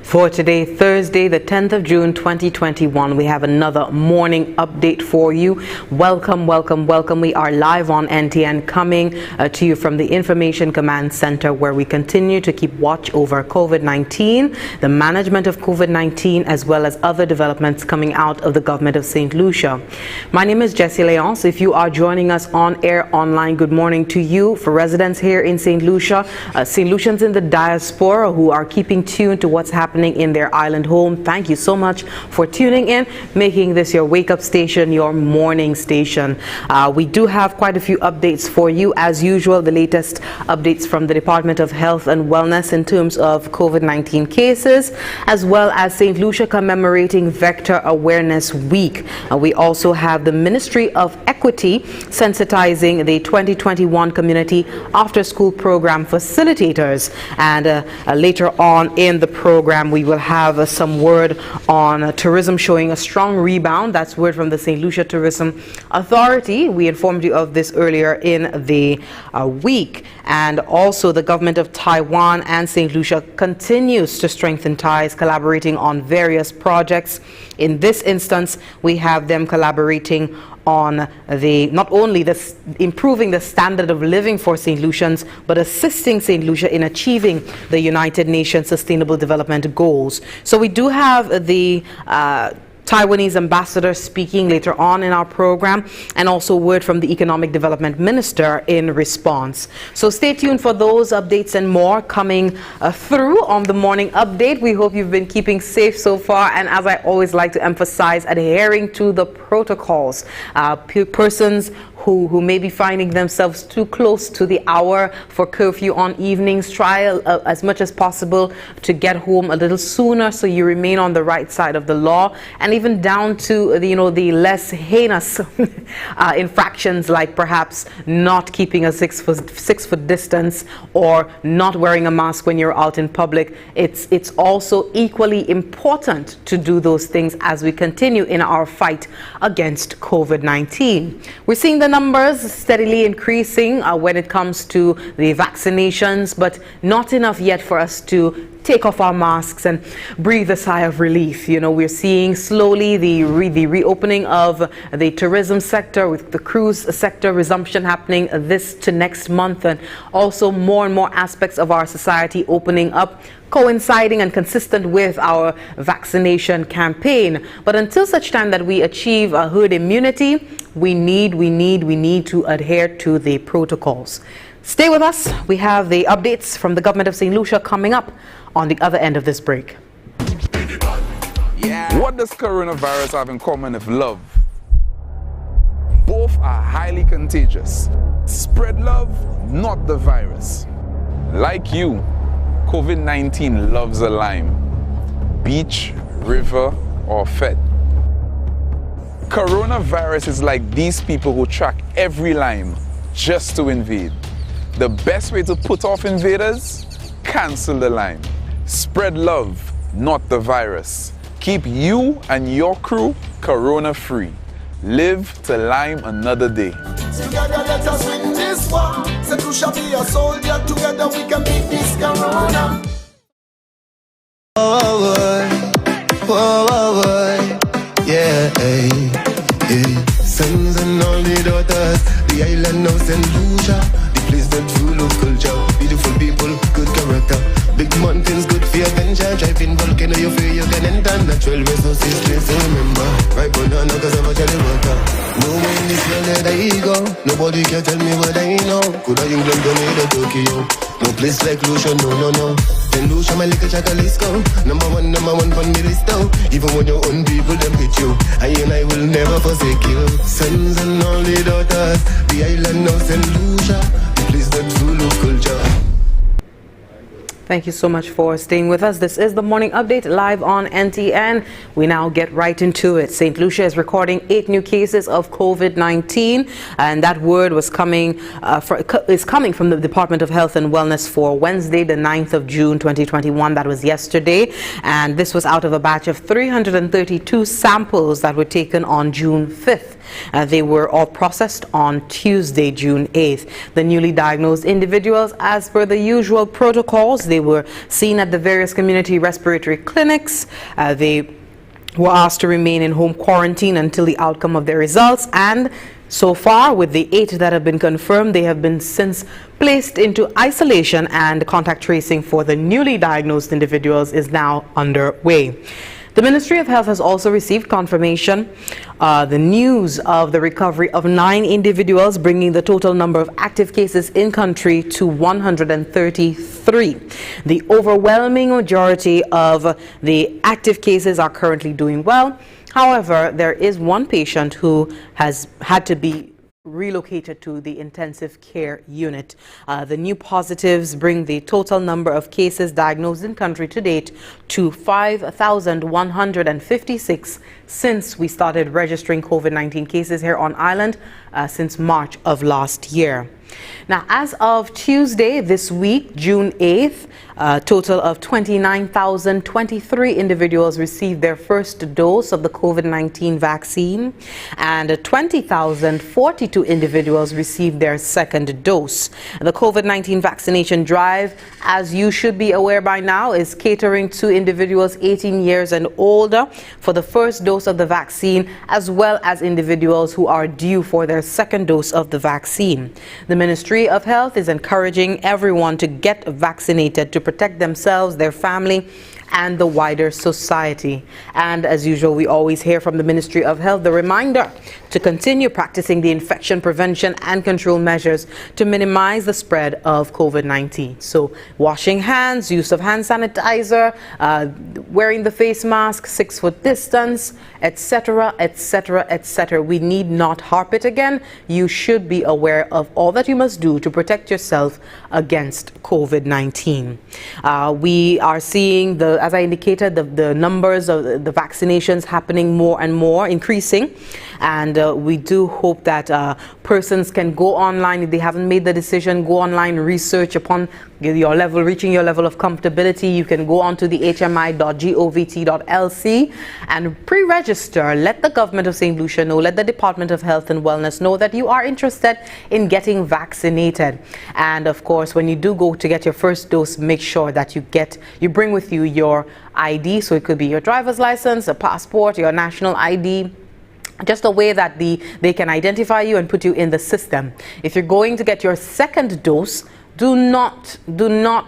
For today, Thursday, the 10th of June, 2021, we have another morning update for you. Welcome, welcome, welcome. We are live on NTN, coming to you from the Information Command Center, where we continue to keep watch over COVID-19, the management of COVID-19, as well as other developments coming out of the government of St. Lucia. My name is Jessie Leonce. If you are joining us on air online, good morning to you. For residents here in St. Lucia, St. Lucians in the diaspora who are keeping tuned to what's happening in their island home, thank you so much for tuning in, making this your wake-up station, your morning station. We do have quite a few updates for you. As usual, the latest updates from the Department of Health and Wellness in terms of COVID-19 cases, as well as St. Lucia commemorating Vector Awareness Week. We also have the Ministry of Equity sensitizing the 2021 Community After School Program facilitators. And later on in the program, we will have some word on tourism showing a strong rebound. That's word from the St. Lucia Tourism Authority. We informed you of this earlier in the week. And also the government of Taiwan and St. Lucia continues to strengthen ties, collaborating on various projects. In this instance, we have them collaborating on not only improving the standard of living for St. Lucians, but assisting St. Lucia in achieving the United Nations Sustainable Development Goals. So we do have the Taiwanese ambassador speaking later on in our program, and also word from the Economic Development Minister in response. So stay tuned for those updates and more coming through on the morning update. We hope you've been keeping safe so far, and as I always like to emphasize, adhering to the protocols. Persons who may be finding themselves too close to the hour for curfew on evenings, try as much as possible to get home a little sooner so you remain on the right side of the law, and even down to the less heinous infractions, like perhaps not keeping a six foot distance or not wearing a mask when you're out in public. It's also equally important to do those things as we continue in our fight against COVID-19. We're seeing the numbers steadily increasing when it comes to the vaccinations, but not enough yet for us to take off our masks and breathe a sigh of relief. We're seeing slowly the reopening of the tourism sector, with the cruise sector resumption happening this to next month, and also more and more aspects of our society opening up, coinciding and consistent with our vaccination campaign. But until such time that we achieve a herd immunity, we need to adhere to the protocols. Stay with us. We have the updates from the government of St. Lucia coming up on the other end of this break. What does coronavirus have in common with love? Both are highly contagious. Spread love, not the virus. Like you, COVID-19 loves a lime. Beach, river, or fed. Coronavirus is like these people who track every lime just to invade. The best way to put off invaders? Cancel the lime. Spread love, not the virus. Keep you and your crew corona-free. Live to lime another day. Together let us win this war. St. Lucia be a soldier. Together we can beat this corona. Oh, boy. Oh, boy. Yeah, hey. Sons and all the daughters, the island of St. Lucia, the place that's full of culture, beautiful people, good character, big mountains, good for adventure, driving volcano, you feel you can enter, natural resources, place to remember, right banana cause I'm a jelly worker, no way in this world that I go, nobody can tell me what I know, could I England go near Tokyo, no place like Lucia, no. St. Lucia, my little Chacalisco, number one for me list now. Even when your own people them hit you, I will never forsake you. Sons and all the daughters, the island of St. Lucia, the place that's full of culture. Thank you so much for staying with us. This is the morning update live on NTN. We now get right into it. St. Lucia is recording 8 new cases of COVID-19, and that word is coming from the Department of Health and Wellness for Wednesday, the 9th of June, 2021. That was yesterday, and this was out of a batch of 332 samples that were taken on June 5th. They were all processed on Tuesday, June 8th. The newly diagnosed individuals, as per the usual protocols, they They were seen at the various community respiratory clinics. They were asked to remain in home quarantine until the outcome of their results, and so far, with the 8 that have been confirmed, they have been since placed into isolation, and contact tracing for the newly diagnosed individuals is now underway. The Ministry of Health has also received confirmation, the news of the recovery of 9 individuals, bringing the total number of active cases in country to 133. The overwhelming majority of the active cases are currently doing well. However, there is one patient who has had to be relocated to the intensive care unit. The new positives bring the total number of cases diagnosed in country to date to 5,156 since we started registering COVID-19 cases here on island since March of last year. Now, as of Tuesday this week, June 8th, a total of 29,023 individuals received their first dose of the COVID-19 vaccine, and 20,042 individuals received their second dose. The COVID-19 vaccination drive, as you should be aware by now, is catering to individuals 18 years and older for the first dose of the vaccine, as well as individuals who are due for their second dose of the vaccine. The Ministry of Health is encouraging everyone to get vaccinated to protect themselves, their family, and the wider society. And as usual, we always hear from the Ministry of Health the reminder to continue practicing the infection prevention and control measures to minimize the spread of COVID-19. So washing hands, use of hand sanitizer, wearing the face mask, 6-foot distance, etc., etc., etc. We need not harp it again. You should be aware of all that you must do to protect yourself against COVID-19. We are seeing, as I indicated, the numbers of the vaccinations happening more and more, increasing. And we do hope that persons can go online. If they haven't made the decision, go online, research upon your level, reaching your level of comfortability. You can go on to the hmi.govt.lc and pre-register. Let the government of St. Lucia know, let the Department of Health and Wellness know that you are interested in getting vaccinated. And of course, when you do go to get your first dose, make sure that you bring with you your ID. So it could be your driver's license, a passport, your national ID, just a way that they can identify you and put you in the system. If you're going to get your second dose, do not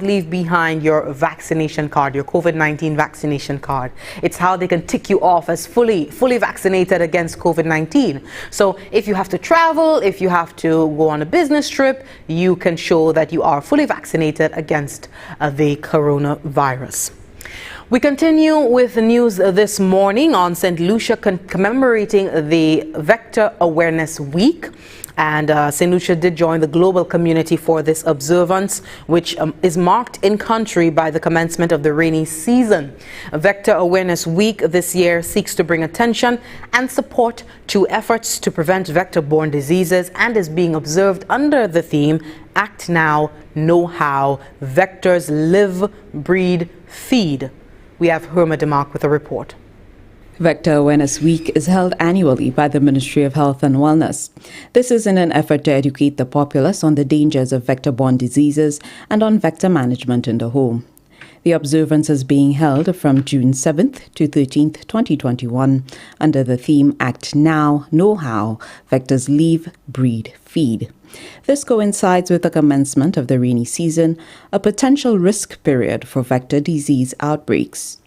leave behind your vaccination card, your COVID-19 vaccination card. It's how they can tick you off as fully vaccinated against COVID-19. So if you have to travel, if you have to go on a business trip, you can show that you are fully vaccinated against the coronavirus. We continue with the news this morning on St. Lucia commemorating the Vector Awareness Week. And St. Lucia did join the global community for this observance, which is marked in country by the commencement of the rainy season. Vector Awareness Week this year seeks to bring attention and support to efforts to prevent vector-borne diseases and is being observed under the theme Act Now, Know How, Vectors Live, Breed, Feed. We have Herma DeMarc with a report. Vector Awareness Week is held annually by the Ministry of Health and Wellness. This is in an effort to educate the populace on the dangers of vector-borne diseases and on vector management in the home. The observance is being held from June 7th to 13th, 2021, under the theme Act Now, Know How, Vectors Live, Breed, Feed. This coincides with the commencement of the rainy season, a potential risk period for vector disease outbreaks.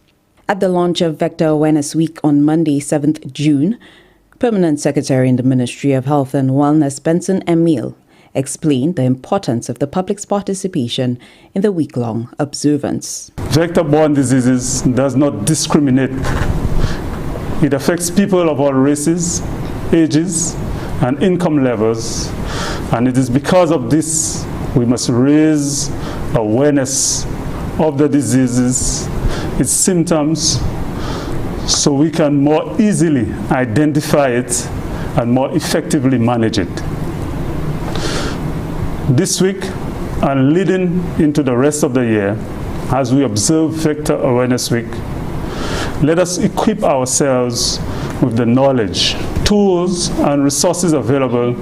At the launch of Vector Awareness Week on Monday, 7th June, Permanent Secretary in the Ministry of Health and Wellness, Benson Emile, explained the importance of the public's participation in the week-long observance. Vector-borne diseases does not discriminate. It affects people of all races, ages, and income levels, and it is because of this we must raise awareness of the diseases, its symptoms, so we can more easily identify it and more effectively manage it. This week and leading into the rest of the year, as we observe Vector Awareness Week, let us equip ourselves with the knowledge, tools, and resources available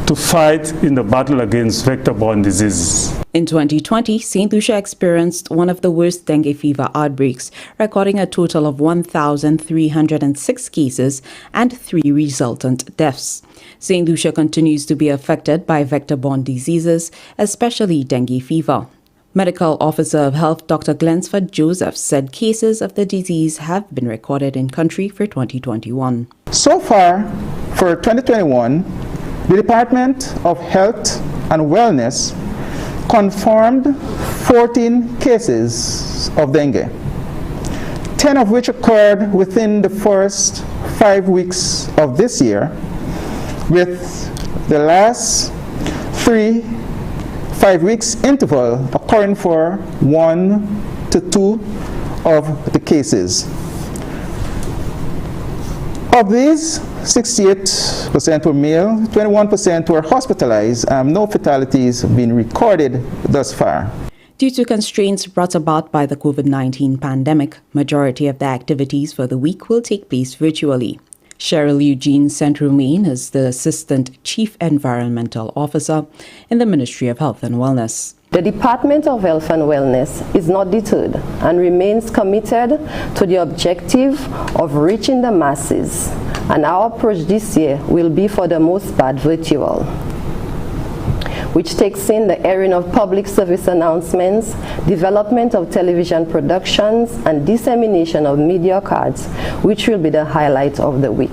to fight in the battle against vector-borne diseases. In 2020, St. Lucia experienced one of the worst dengue fever outbreaks, recording a total of 1,306 cases and 3 resultant deaths. St. Lucia continues to be affected by vector-borne diseases, especially dengue fever. Medical Officer of Health Dr. Glensford Joseph said cases of the disease have been recorded in country for 2021. So far, for 2021, the Department of Health and Wellness confirmed 14 cases of dengue, 10 of which occurred within the first 5 weeks of this year, with the last 5 weeks interval occurring for 1 to 2 of the cases. Of these, 68% were male, 21% were hospitalized, no fatalities have been recorded thus far. Due to constraints brought about by the COVID-19 pandemic, majority of the activities for the week will take place virtually. Cheryl Eugene Saint-Romain is the Assistant Chief Environmental Officer in the Ministry of Health and Wellness. The Department of Health and Wellness is not deterred and remains committed to the objective of reaching the masses, and our approach this year will be for the most part virtual, which takes in the airing of public service announcements, development of television productions, and dissemination of media cards, which will be the highlight of the week.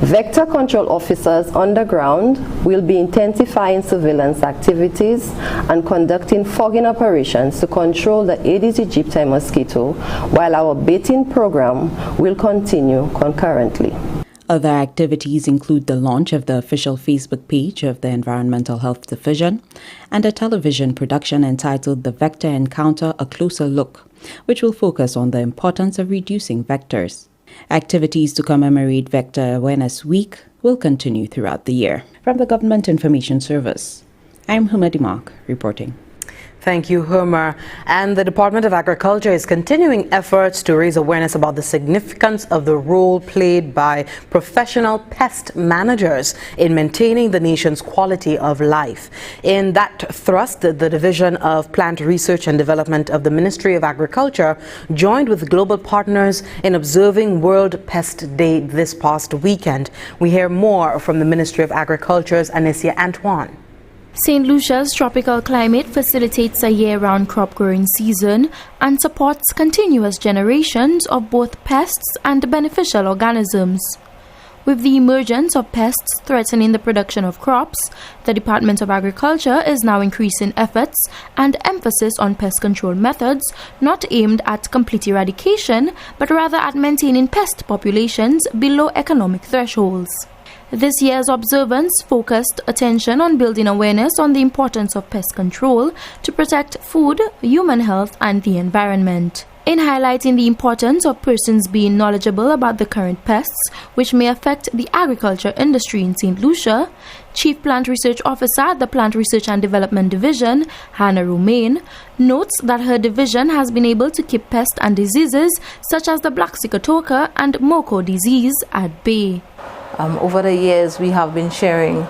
Vector control officers on the ground will be intensifying surveillance activities and conducting fogging operations to control the Aedes aegypti mosquito, while our baiting program will continue concurrently. Other activities include the launch of the official Facebook page of the Environmental Health Division and a television production entitled The Vector Encounter: A Closer Look, which will focus on the importance of reducing vectors. Activities to commemorate Vector Awareness Week will continue throughout the year. From the Government Information Service, I'm Humadi Mark reporting. Thank you, Homer. And the Department of Agriculture is continuing efforts to raise awareness about the significance of the role played by professional pest managers in maintaining the nation's quality of life. In that thrust, the Division of Plant Research and Development of the Ministry of Agriculture joined with global partners in observing World Pest Day this past weekend. We hear more from the Ministry of Agriculture's Anicia Antoine. St. Lucia's tropical climate facilitates a year-round crop-growing season and supports continuous generations of both pests and beneficial organisms. With the emergence of pests threatening the production of crops, the Department of Agriculture is now increasing efforts and emphasis on pest control methods not aimed at complete eradication, but rather at maintaining pest populations below economic thresholds. This year's observance focused attention on building awareness on the importance of pest control to protect food, human health, and the environment. In highlighting the importance of persons being knowledgeable about the current pests which may affect the agriculture industry in St. Lucia, Chief Plant Research Officer at the Plant Research and Development Division, Hannah Romain, notes that her division has been able to keep pests and diseases such as the black sigatoka and moko disease at bay. Over the years, we have been sharing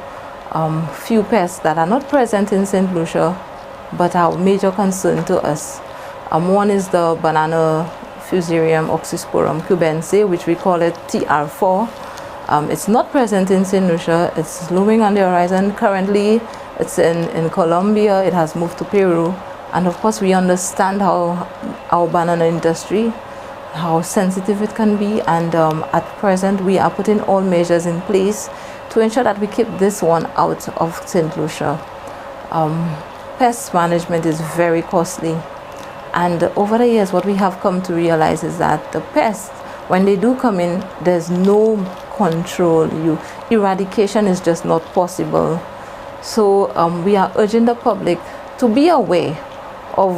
few pests that are not present in St. Lucia, but are of major concern to us. One is the banana Fusarium oxysporum cubense, which we call it TR4. It's not present in St. Lucia. It's looming on the horizon. Currently, it's in Colombia. It has moved to Peru. And of course, we understand how our banana industry, how sensitive it can be, and at present we are putting all measures in place to ensure that we keep this one out of St. Lucia. Pest management is very costly, and over the years what we have come to realize is that the pests, when they do come in, there's no control. Eradication is just not possible. So we are urging the public to be aware of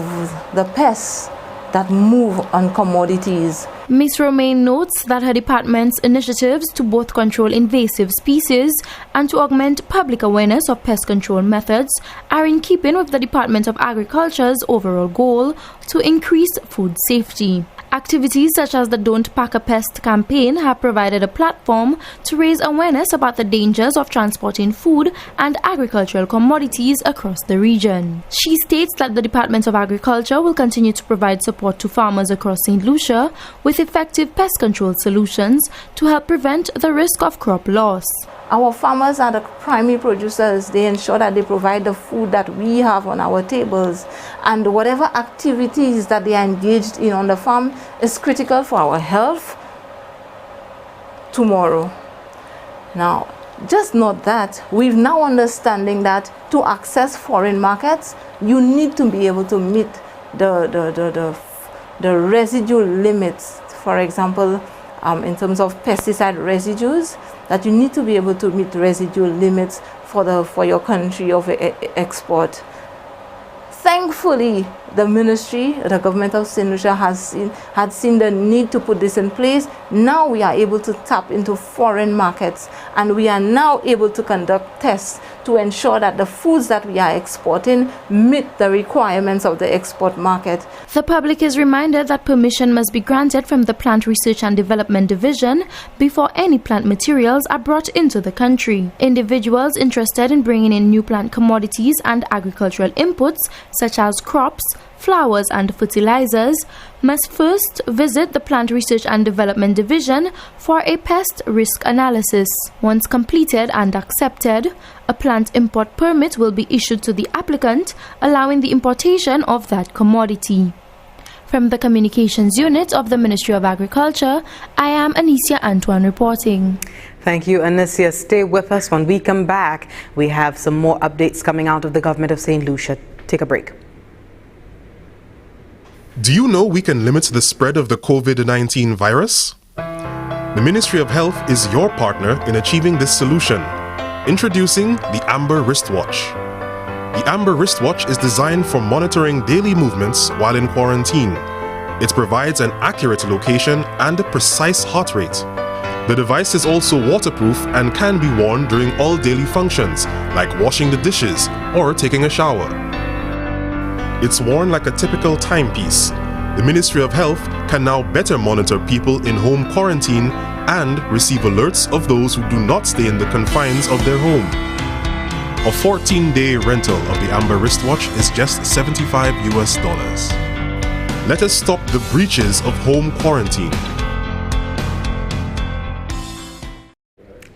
the pests that move on commodities. Ms. Romain notes that her department's initiatives to both control invasive species and to augment public awareness of pest control methods are in keeping with the Department of Agriculture's overall goal to increase food safety. Activities such as the Don't Pack a Pest campaign have provided a platform to raise awareness about the dangers of transporting food and agricultural commodities across the region. She states that the Department of Agriculture will continue to provide support to farmers across St. Lucia with effective pest control solutions to help prevent the risk of crop loss. Our farmers are the primary producers. They ensure that they provide the food that we have on our tables, and whatever activities that they are engaged in on the farm is critical for our health tomorrow. Now, just note that we've now understanding that to access foreign markets, you need to be able to meet the residual limits. For example, in terms of pesticide residues, that you need to be able to meet residual limits for your country of export. Thankfully, the ministry, the government of St. Lucia had seen the need to put this in place. Now we are able to tap into foreign markets, and we are now able to conduct tests to ensure that the foods that we are exporting meet the requirements of the export market. The public is reminded that permission must be granted from the Plant Research and Development Division before any plant materials are brought into the country. Individuals interested in bringing in new plant commodities and agricultural inputs such as crops, flowers and fertilizers must first visit the Plant Research and Development Division for a pest risk analysis. Once completed and accepted, a plant import permit will be issued to the applicant, allowing the importation of that commodity. From the Communications Unit of the Ministry of Agriculture, I am Anicia Antoine reporting. Thank you, Anicia. Stay with us. When we come back, we have some more updates coming out of the government of St. Lucia. Take a break. Do you know we can limit the spread of the COVID-19 virus? The Ministry of Health is your partner in achieving this solution. Introducing the Amber Wristwatch. The Amber Wristwatch is designed for monitoring daily movements while in quarantine. It provides an accurate location and a precise heart rate. The device is also waterproof and can be worn during all daily functions, like washing the dishes or taking a shower. It's worn like a typical timepiece. The Ministry of Health can now better monitor people in home quarantine and receive alerts of those who do not stay in the confines of their home. A 14-day rental of the Amber Wristwatch is just $75 US. Let us stop the breaches of home quarantine.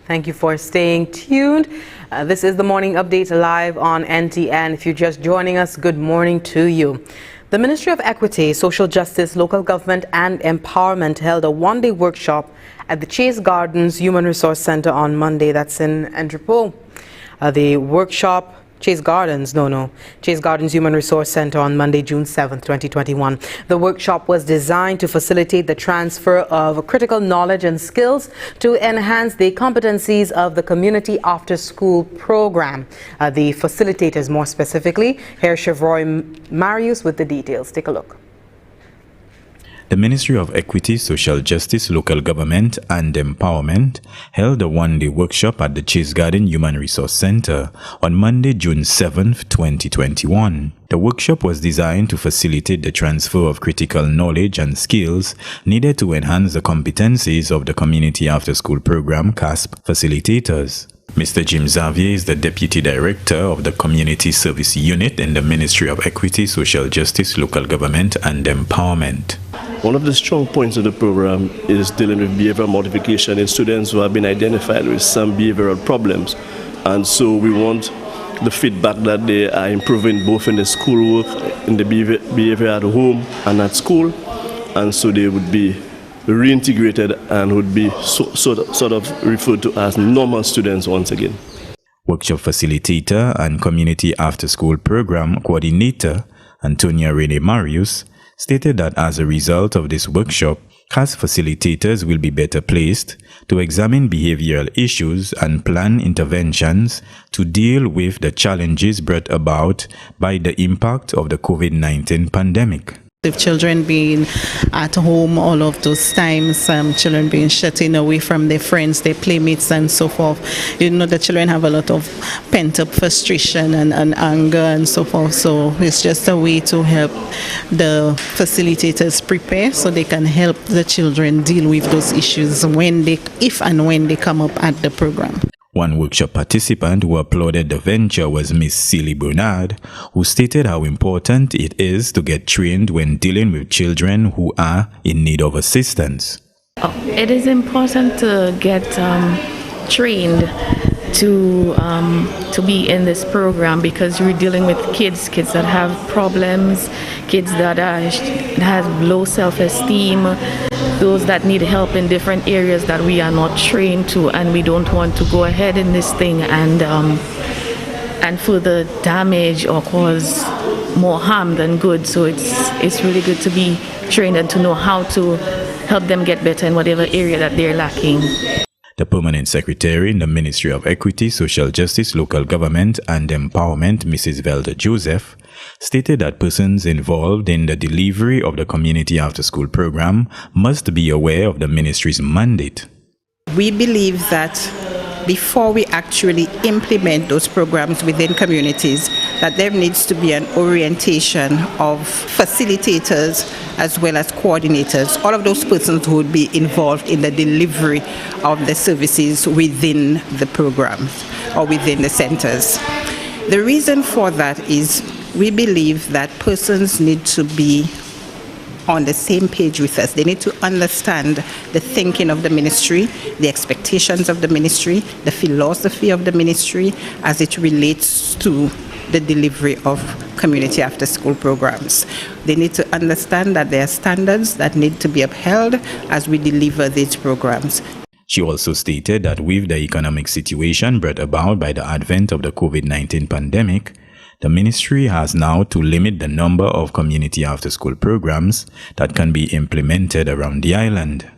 Thank you for staying tuned. This is the Morning Update live on NTN. If you're just joining us, good morning to you. The Ministry of Equity, Social Justice, Local Government and Empowerment held a one-day workshop at the Chase Gardens Human Resource Center on Monday. That's in Entrepot. The workshop, Chase Gardens Human Resource Center on Monday, June 7th, 2021. The workshop was designed to facilitate the transfer of critical knowledge and skills to enhance the competencies of the community after-school program. The facilitators, more specifically, here Chevroy Marius with the details. Take a look. The Ministry of Equity, Social Justice, Local Government and Empowerment held a one-day workshop at the Chase Garden Human Resource Center on Monday, June 7, 2021. The workshop was designed to facilitate the transfer of critical knowledge and skills needed to enhance the competencies of the Community After School Program CASP facilitators. Mr. Jim Xavier is the Deputy Director of the Community Service Unit in the Ministry of Equity, Social Justice, Local Government and Empowerment. One of the strong points of the program is dealing with behavioral modification in students who have been identified with some behavioral problems. And so we want the feedback that they are improving both in the schoolwork, in the behavior at home and at school. And so they would be reintegrated and would be sort of referred to as normal students once again. Workshop facilitator and Community After School Program Coordinator Antonia Rene Marius stated that as a result of this workshop, CAS facilitators will be better placed to examine behavioral issues and plan interventions to deal with the challenges brought about by the impact of the COVID-19 pandemic. With children being at home all of those times, children being shutting away from their friends, their playmates and so forth. You know, the children have a lot of pent-up frustration and anger and so forth. So it's just a way to help the facilitators prepare so they can help the children deal with those issues if and when they come up at the program. One workshop participant who applauded the venture was Miss Celie Bernard, who stated how important it is to get trained when dealing with children who are in need of assistance. It is important to get trained to be in this program because we're dealing with kids that have problems, kids that have low self-esteem, those that need help in different areas that we are not trained to, and we don't want to go ahead in this thing and further damage or cause more harm than good. So it's really good to be trained and to know how to help them get better in whatever area that they're lacking. The Permanent Secretary in the Ministry of Equity, Social Justice, Local Government and Empowerment, Mrs. Velda Joseph, stated that persons involved in the delivery of the Community After School program must be aware of the Ministry's mandate. We believe that before we actually implement those programs within communities, that there needs to be an orientation of facilitators as well as coordinators, all of those persons who would be involved in the delivery of the services within the programs or within the centers. The reason for that is we believe that persons need to be on the same page with us. They need to understand the thinking of the ministry, the expectations of the ministry, the philosophy of the ministry as it relates to the delivery of community after school programs. They need to understand that there are standards that need to be upheld as we deliver these programs. She also stated that with the economic situation brought about by the advent of the COVID-19 pandemic, the ministry has now to limit the number of community after-school programs that can be implemented around the island.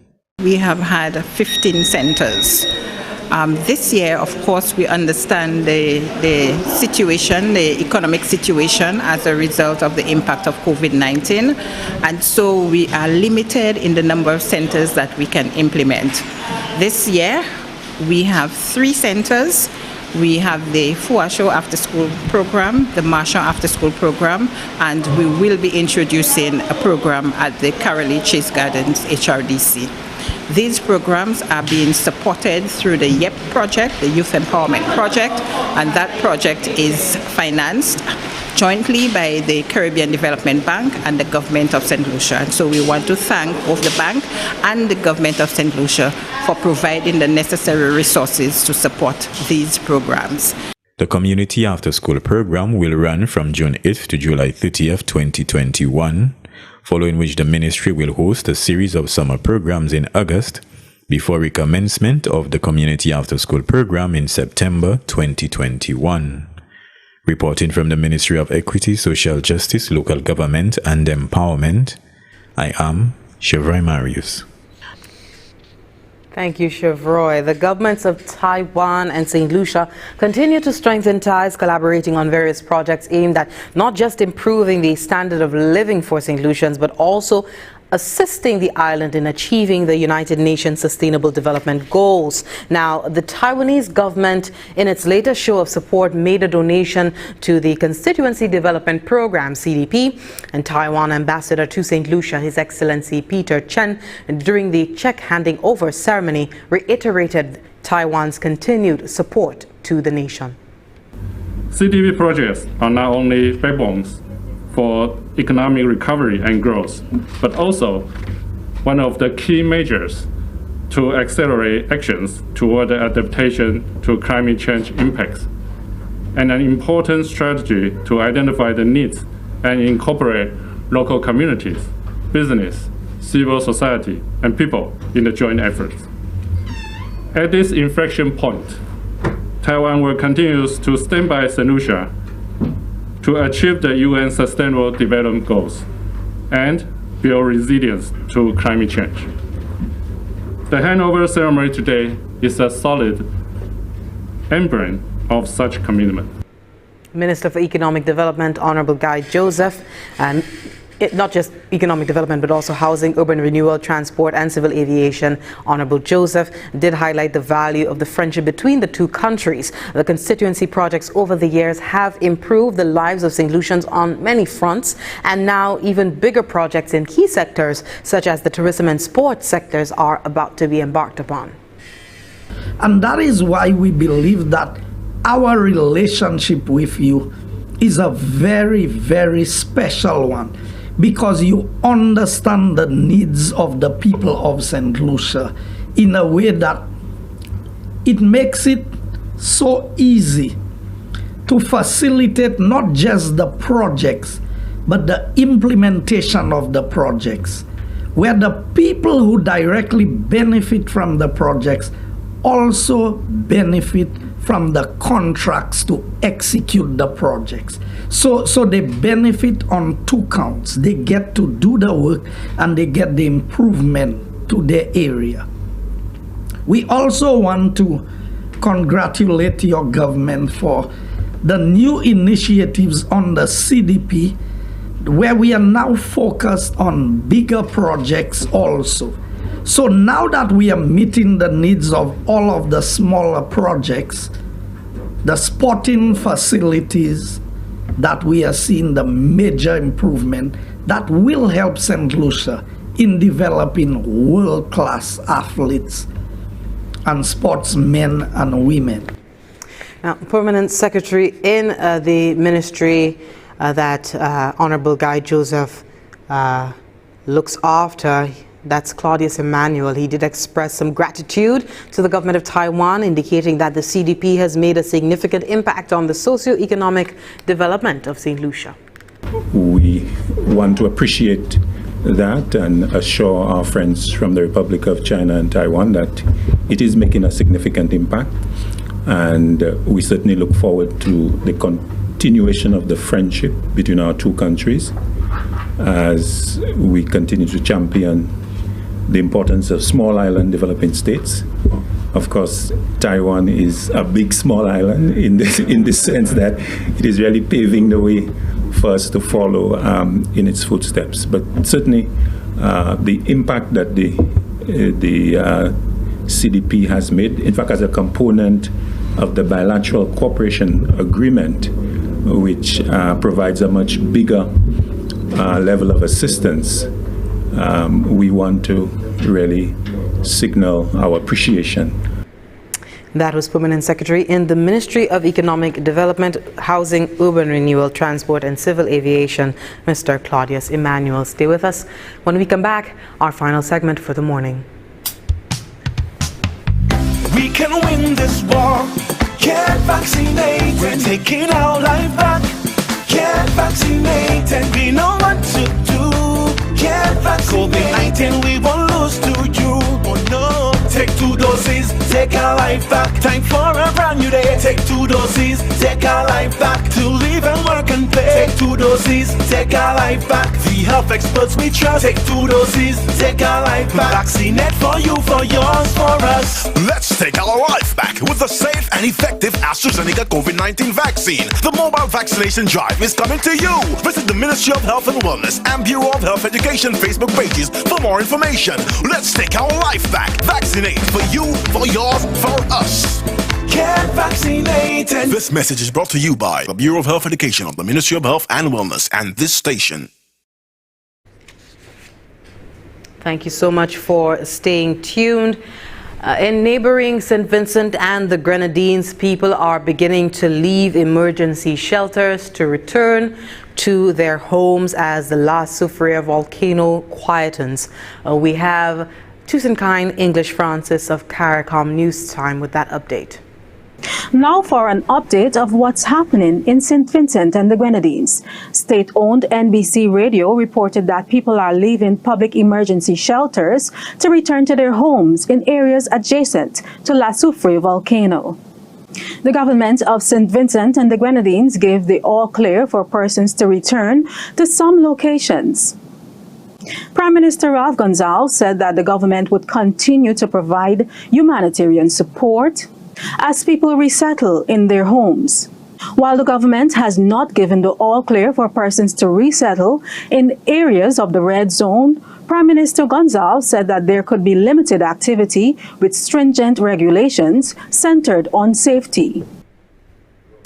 We have had 15 centers. This year, of course, we understand the situation, the economic situation as a result of the impact of COVID-19. And so we are limited in the number of centers that we can implement. This year, we have 3 centers. We have the Fuasho After School Program, the Marshall After School Program, and we will be introducing a program at the Carolee Chase Gardens HRDC. These programs are being supported through the YEP project, the Youth Empowerment Project, and that project is financed jointly by the Caribbean Development Bank and the government of St. Lucia. And so we want to thank both the bank and the government of St. Lucia for providing the necessary resources to support these programs. The Community After School program will run from June 8th to July 30th, 2021, following which the ministry will host a series of summer programs in August before recommencement of the Community After School program in September 2021. Reporting from the Ministry of Equity, Social Justice, Local Government and Empowerment, I am Chevroy Marius. Thank you, Chevroy. The governments of Taiwan and St. Lucia continue to strengthen ties, collaborating on various projects aimed at not just improving the standard of living for St. Lucians, but also assisting the island in achieving the United Nations Sustainable Development Goals. Now, the Taiwanese government, in its latest show of support, made a donation to the Constituency Development Program, CDP, and Taiwan Ambassador to St. Lucia, His Excellency Peter Chen, during the check handing over ceremony, reiterated Taiwan's continued support to the nation. CDP projects are not only backbones for economic recovery and growth, but also one of the key measures to accelerate actions toward the adaptation to climate change impacts, and an important strategy to identify the needs and incorporate local communities, business, civil society, and people in the joint efforts. At this inflection point, Taiwan will continue to stand by St. Lucia to achieve the UN Sustainable Development Goals and build resilience to climate change. The handover ceremony today is a solid emblem of such commitment. Minister for Economic Development, Honorable Guy Joseph, and not just economic development, but also housing, urban renewal, transport, and civil aviation. Honorable Joseph did highlight the value of the friendship between the two countries. The constituency projects over the years have improved the lives of St. Lucians on many fronts, and now even bigger projects in key sectors, such as the tourism and sports sectors, are about to be embarked upon. And that is why we believe that our relationship with you is a very, very special one, because you understand the needs of the people of St. Lucia in a way that it makes it so easy to facilitate not just the projects, but the implementation of the projects, where the people who directly benefit from the projects also benefit from the contracts to execute the projects. So they benefit on two counts. They get to do the work and they get the improvement to their area. We also want to congratulate your government for the new initiatives on the CDP, where we are now focused on bigger projects also. So now that we are meeting the needs of all of the smaller projects, the sporting facilities that we are seeing the major improvement that will help St. Lucia in developing world-class athletes and sportsmen and women. Now, Permanent Secretary in the ministry that Honorable Guy Joseph looks after, that's Claudius Emmanuel. He did express some gratitude to the government of Taiwan, indicating that the CDP has made a significant impact on the socio-economic development of St. Lucia. We want to appreciate that and assure our friends from the Republic of China and Taiwan that it is making a significant impact, and we certainly look forward to the continuation of the friendship between our two countries as we continue to champion the importance of small island developing states. Of course, Taiwan is a big small island in the sense that it is really paving the way for us to follow in its footsteps. But certainly, the impact that the CDP has made, in fact, as a component of the bilateral cooperation agreement, which provides a much bigger level of assistance, we want to really signal our appreciation. That was Permanent Secretary in the Ministry of Economic Development, Housing, Urban Renewal, Transport and Civil Aviation, Mr. Claudius Emmanuel. Stay with us. When we come back, our final segment for the morning. We can win this war. Get vaccinated. We're taking our life back. Get vaccinated. We know what to do. Get vaccinated. COVID-19 we won't lose to you. Oh no. Take 2 doses. Take our life back. Time for a brand new day. Take 2 doses. Take our life back. To live and work and play. Take 2 doses. Take our life back. The health experts we trust. Take 2 doses. Take our life back. Vaccinate for you, for yours, for us. Let's take our life back with the safe and effective AstraZeneca COVID-19 vaccine. The mobile vaccination drive is coming to you. Visit the Ministry of Health and Wellness and Bureau of Health Education Facebook pages for more information. Let's take our life back. Vaccinate for you, for yours, for us. Get vaccinated. This message is brought to you by the Bureau of Health Education of the Ministry of Health and Wellness and this station. Thank you so much for staying tuned. In neighboring St. Vincent and the Grenadines, people are beginning to leave emergency shelters to return to their homes as the La Soufrière volcano quietens. We have Tusenkind English Francis of CARICOM News Time with that update. Now for an update of what's happening in St. Vincent and the Grenadines. State-owned NBC Radio reported that people are leaving public emergency shelters to return to their homes in areas adjacent to La Soufrière volcano. The government of St. Vincent and the Grenadines gave the all-clear for persons to return to some locations. Prime Minister Ralph Gonsalves said that the government would continue to provide humanitarian support as people resettle in their homes. While the government has not given the all-clear for persons to resettle in areas of the red zone, Prime Minister Gonzalez said that there could be limited activity with stringent regulations centered on safety.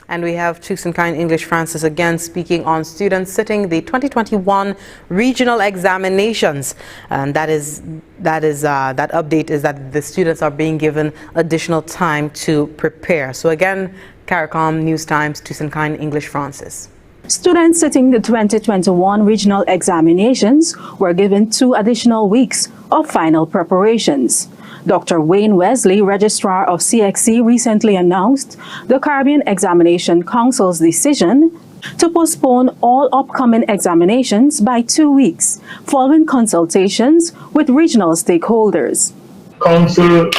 And we have Tucson English Francis again speaking on students sitting the 2021 regional examinations. And that update is that the students are being given additional time to prepare. So again, CARICOM News Times, Tucson English Francis. Students sitting the 2021 regional examinations were given 2 additional weeks of final preparations. Dr. Wayne Wesley, Registrar of CXC, recently announced the Caribbean Examination Council's decision to postpone all upcoming examinations by 2 weeks, following consultations with regional stakeholders. Council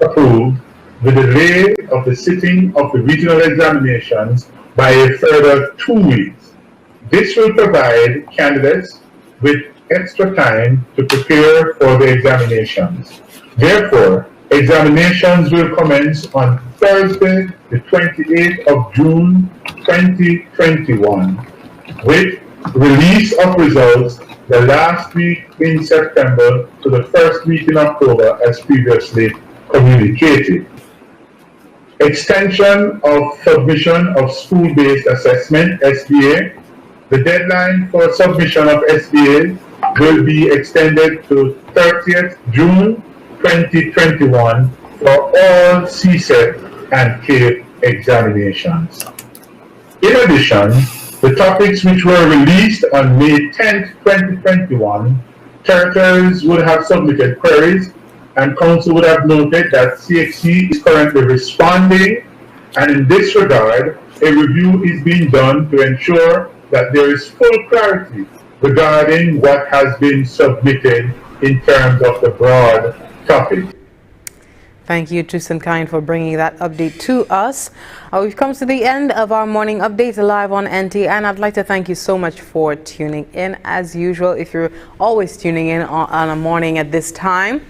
approved the delay of the sitting of the regional examinations by a further 2 weeks. This will provide candidates with extra time to prepare for the examinations. Therefore, examinations will commence on Thursday, the 28th of June 2021, with release of results the last week in September to the first week in October as previously communicated. Extension of submission of school-based assessment, SBA. The deadline for submission of SBA will be extended to 30th June 2021 for all CSET and CAPE examinations. In addition, the topics which were released on May 10th, 2021, territories would have submitted queries and Council would have noted that CXC is currently responding, and in this regard, a review is being done to ensure that there is full clarity regarding what has been submitted in terms of the broad topic. Thank you, Tucson for bringing that update to us. We've come to the end of our morning update live on NTN. I'd like to thank you so much for tuning in. As usual, if you're always tuning in on a morning at this time,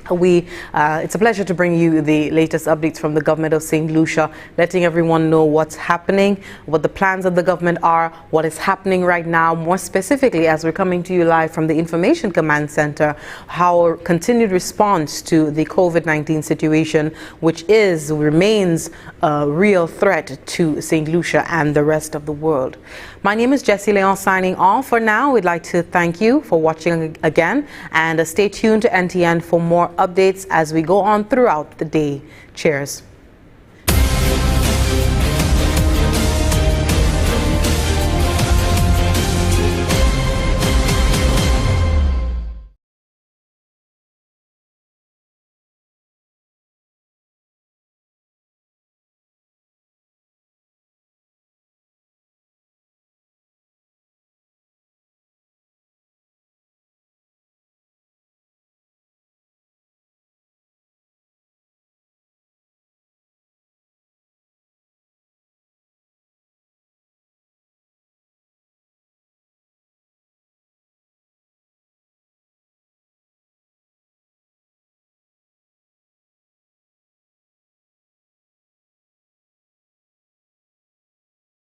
it's a pleasure to bring you the latest updates from the government of St. Lucia, letting everyone know what's happening, what the plans of the government are, what is happening right now. More specifically, as we're coming to you live from the Information Command Center, our continued response to the COVID-19 situation, which remains a real threat to St. Lucia and the rest of the world. My name is Jessie Leon signing off. For now, we'd like to thank you for watching again, and stay tuned to NTN for more updates as we go on throughout the day. Cheers.